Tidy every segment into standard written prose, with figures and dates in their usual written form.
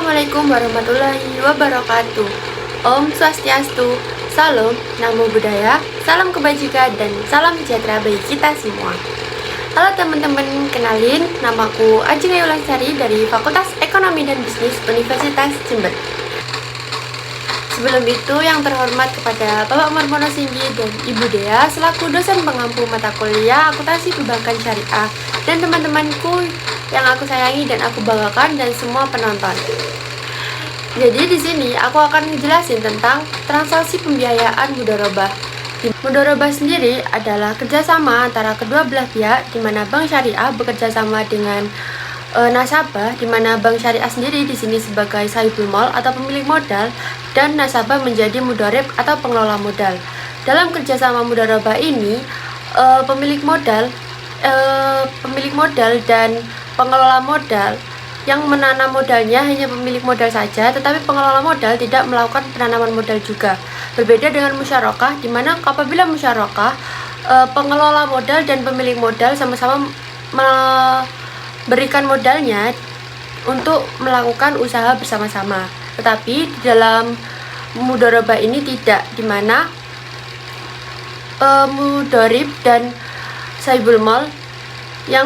Assalamualaikum warahmatullahi wabarakatuh. Om Swastiastu, Salam, Namo Buddhaya, Salam Kebajikan, dan salam sejahtera bagi kita semua. Halo teman-teman, kenalin, namaku Ajeng Ayu Lestari dari Fakultas Ekonomi dan Bisnis Universitas Jember. Sebelum itu, yang terhormat kepada Bapak Marmono Singgi dan Ibu Dea selaku dosen pengampu mata kuliah Akuntansi Perbankan Syariah, dan teman-temanku yang aku sayangi dan aku banggakan, dan semua penonton. Jadi di sini aku akan ngejelasin tentang transaksi pembiayaan mudharabah. Mudharabah sendiri adalah kerjasama antara kedua belah pihak, di mana bank syariah bekerja sama dengan nasabah, di mana bank syariah sendiri di sini sebagai sahibul mal atau pemilik modal, dan nasabah menjadi mudharib atau pengelola modal. Dalam kerjasama mudharabah ini, pemilik modal dan pengelola modal yang menanam modalnya hanya pemilik modal saja, tetapi pengelola modal tidak melakukan penanaman modal juga. Berbeda dengan musyarakah, di mana apabila musyarakah, pengelola modal dan pemilik modal sama-sama memberikan modalnya untuk melakukan usaha bersama-sama. Tetapi di dalam mudharabah ini tidak, di mana mudharib dan sahibul mal yang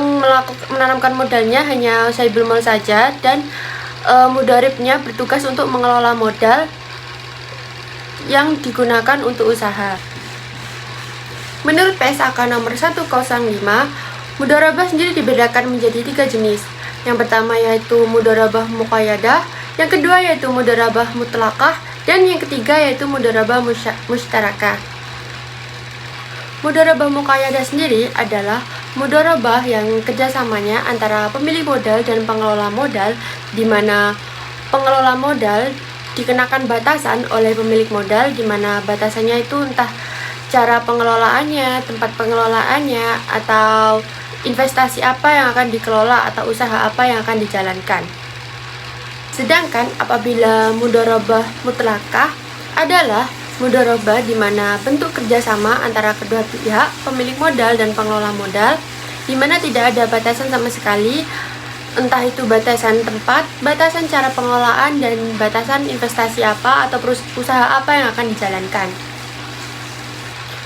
menanamkan modalnya hanya sahibul mal saja, dan mudharibnya bertugas untuk mengelola modal yang digunakan untuk usaha. Menurut PSAK nomor 105, mudharabah sendiri dibedakan menjadi 3 jenis. Yang pertama yaitu mudharabah muqayyadah, yang kedua yaitu mudharabah mutlaqah, dan yang ketiga yaitu mudharabah musyarakah. Mudharabah muqayyadah sendiri adalah mudharabah yang kerjasamanya antara pemilik modal dan pengelola modal, di mana pengelola modal dikenakan batasan oleh pemilik modal, di mana batasannya itu entah cara pengelolaannya, tempat pengelolaannya, atau investasi apa yang akan dikelola atau usaha apa yang akan dijalankan. Sedangkan apabila mudharabah mutlaqah adalah mudharabah di mana bentuk kerjasama antara kedua pihak, pemilik modal dan pengelola modal, di mana tidak ada batasan sama sekali, entah itu batasan tempat, batasan cara pengelolaan, dan batasan investasi apa atau usaha apa yang akan dijalankan.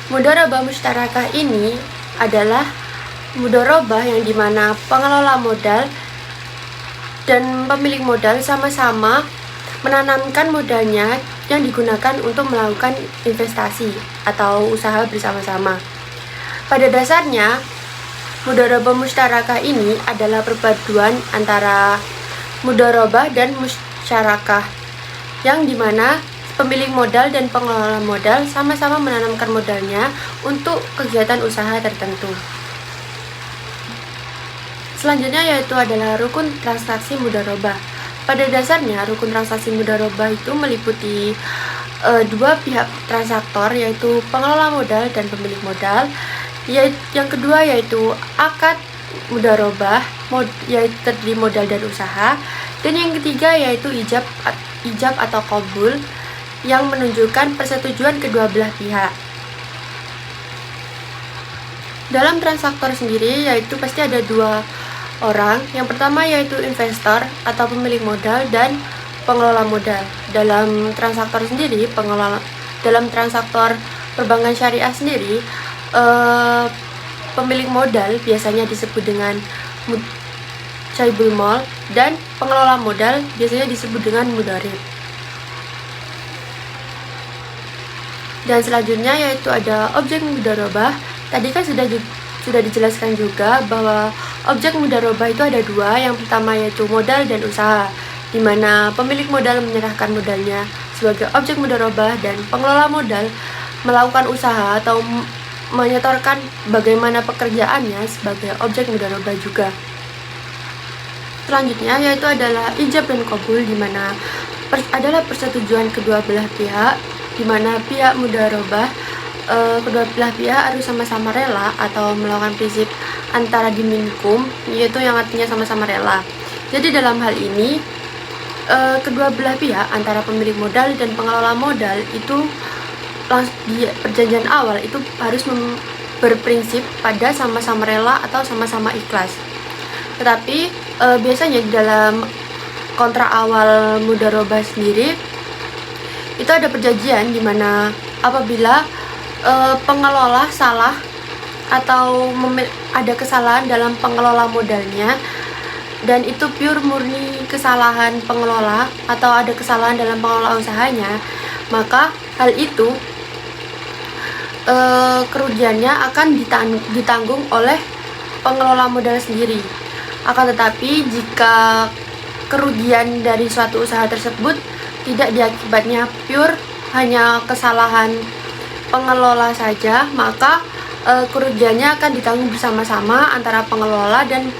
Mudharabah musyarakah ini adalah mudharabah yang dimana pengelola modal dan pemilik modal sama-sama menanamkan modalnya yang digunakan untuk melakukan investasi atau usaha bersama-sama. Pada dasarnya, mudharabah musyarakah ini adalah perpaduan antara mudharabah dan musyarakah, yang dimana pemilik modal dan pengelola modal sama-sama menanamkan modalnya untuk kegiatan usaha tertentu. Selanjutnya yaitu adalah rukun transaksi mudharabah. Pada dasarnya, rukun transaksi mudharabah itu meliputi dua pihak transaktor, yaitu pengelola modal dan pemilik modal. Yang kedua yaitu akad mudharabah, yaitu terdiri modal dan usaha. Dan yang ketiga yaitu ijab atau qabul, yang menunjukkan persetujuan kedua belah pihak. Dalam transaktor sendiri yaitu pasti ada dua orang. Yang pertama yaitu investor atau pemilik modal dan pengelola modal. Dalam transaktor sendiri, dalam transaktor perbankan syariah sendiri, pemilik modal biasanya disebut dengan sahibul mal, dan pengelola modal biasanya disebut dengan mudharib. Dan selanjutnya yaitu ada objek mudharabah. Tadi kan sudah dijelaskan juga bahwa objek mudharabah itu ada dua. Yang pertama yaitu modal dan usaha, di mana pemilik modal menyerahkan modalnya sebagai objek mudharabah, dan pengelola modal melakukan usaha atau menyetorkan bagaimana pekerjaannya sebagai objek mudharabah juga. Selanjutnya yaitu adalah ijab dan qabul, di mana adalah persetujuan kedua belah pihak, di mana pihak mudharabah, kedua belah pihak harus sama-sama rela atau melakukan prinsip antara diminkum, yaitu yang artinya sama-sama rela. Jadi dalam hal ini, kedua belah pihak antara pemilik modal dan pengelola modal itu di perjanjian awal itu harus berprinsip pada sama-sama rela atau sama-sama ikhlas. Tetapi biasanya di dalam kontrak awal mudharabah sendiri itu ada perjanjian di mana apabila pengelola salah atau ada kesalahan dalam pengelola modalnya dan itu pure murni kesalahan pengelola atau ada kesalahan dalam pengelola usahanya, maka hal itu kerugiannya akan ditanggung oleh pengelola modal sendiri. Akan tetapi jika kerugian dari suatu usaha tersebut tidak diakibatnya pure hanya kesalahan pengelola saja, maka kerugiannya akan ditanggung bersama-sama antara pengelola dan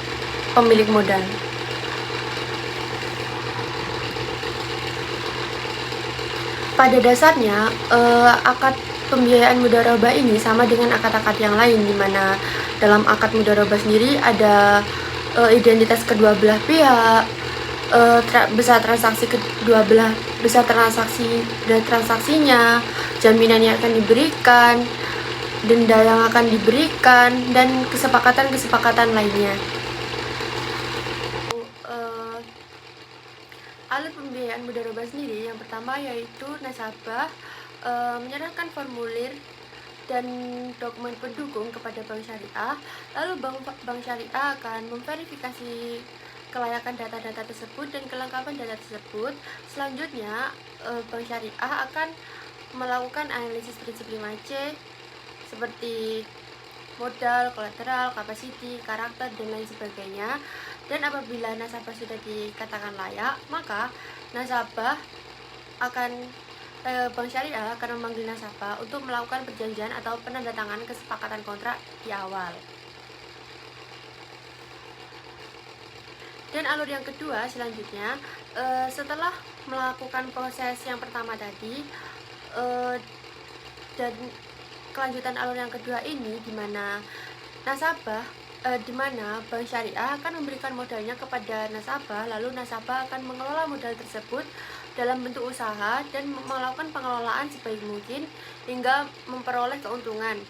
pemilik modal. Pada dasarnya akad pembiayaan mudharabah ini sama dengan akad-akad yang lain, di mana dalam akad mudharabah sendiri ada identitas kedua belah pihak, besar transaksi kedua belah, besar transaksi dan transaksinya, jaminan yang akan diberikan, denda yang akan diberikan, dan kesepakatan-kesepakatan lainnya. Alur pembiayaan mudharabah sendiri yang pertama yaitu nasabah menyerahkan formulir dan dokumen pendukung kepada bank syariah, lalu bank syariah akan memverifikasi kelayakan data-data tersebut dan kelengkapan data tersebut. Selanjutnya bank syariah akan melakukan analisis prinsip 5C seperti modal, kolateral, kapasiti, karakter, dan lain sebagainya. Dan apabila nasabah sudah dikatakan layak, maka bank syariah akan memanggil nasabah untuk melakukan perjanjian atau penandatanganan kesepakatan kontrak di awal. Dan alur yang kedua selanjutnya, setelah melakukan proses yang pertama tadi, dan kelanjutan alur yang kedua ini di mana bank syariah akan memberikan modalnya kepada nasabah, lalu nasabah akan mengelola modal tersebut dalam bentuk usaha dan melakukan pengelolaan sebaik mungkin hingga memperoleh keuntungan.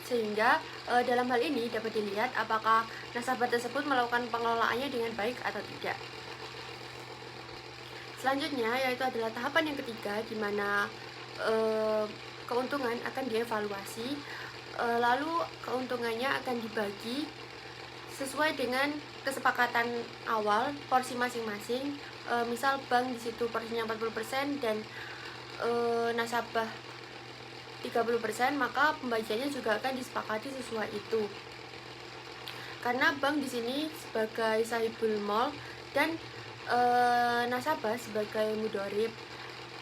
Sehingga dalam hal ini dapat dilihat apakah nasabah tersebut melakukan pengelolaannya dengan baik atau tidak. Selanjutnya yaitu adalah tahapan yang ketiga, di mana keuntungan akan dievaluasi, lalu keuntungannya akan dibagi sesuai dengan kesepakatan awal porsi masing-masing. Misal bank di situ porsinya 40% dan nasabah 30%, maka pembagiannya juga akan disepakati sesuai itu. Karena bank di sini sebagai sahibul mal dan nasabah sebagai mudharib,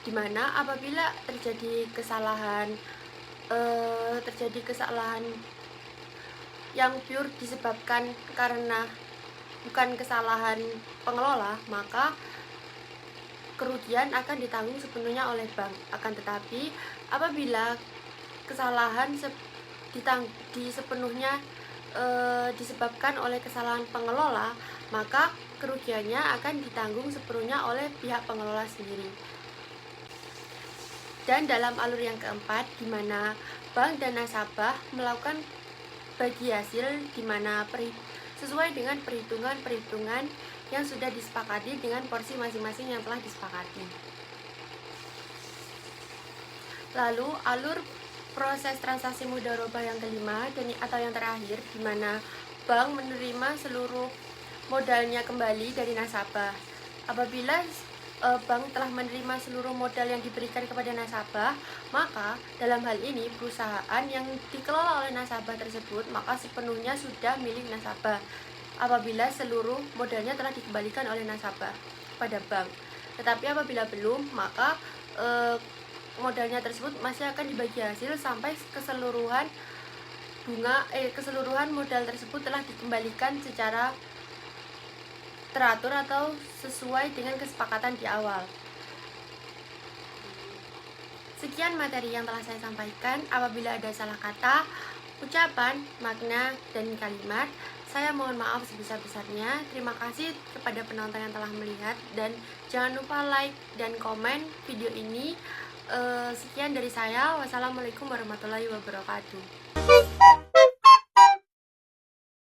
di mana apabila terjadi kesalahan yang pure disebabkan karena bukan kesalahan pengelola, maka kerugian akan ditanggung sepenuhnya oleh bank. Akan tetapi apabila kesalahan sepenuhnya disebabkan oleh kesalahan pengelola, maka kerugiannya akan ditanggung sepenuhnya oleh pihak pengelola sendiri. Dan dalam alur yang keempat, di mana bank dan nasabah melakukan bagi hasil, di mana sesuai dengan perhitungan-perhitungan yang sudah disepakati dengan porsi masing-masing yang telah disepakati. Lalu alur proses transaksi mudharabah yang kelima atau yang terakhir, di mana bank menerima seluruh modalnya kembali dari nasabah. Apabila bank telah menerima seluruh modal yang diberikan kepada nasabah, maka dalam hal ini perusahaan yang dikelola oleh nasabah tersebut maka sepenuhnya sudah milik nasabah apabila seluruh modalnya telah dikembalikan oleh nasabah pada bank. Tetapi apabila belum, maka modalnya tersebut masih akan dibagi hasil sampai keseluruhan modal tersebut telah dikembalikan secara teratur atau sesuai dengan kesepakatan di awal. Sekian materi yang telah saya sampaikan. Apabila ada salah kata, ucapan, makna, dan kalimat, saya mohon maaf sebesar-besarnya. Terima kasih kepada penonton yang telah melihat, dan jangan lupa like dan komen video ini. Sekian dari saya. Wassalamualaikum warahmatullahi wabarakatuh.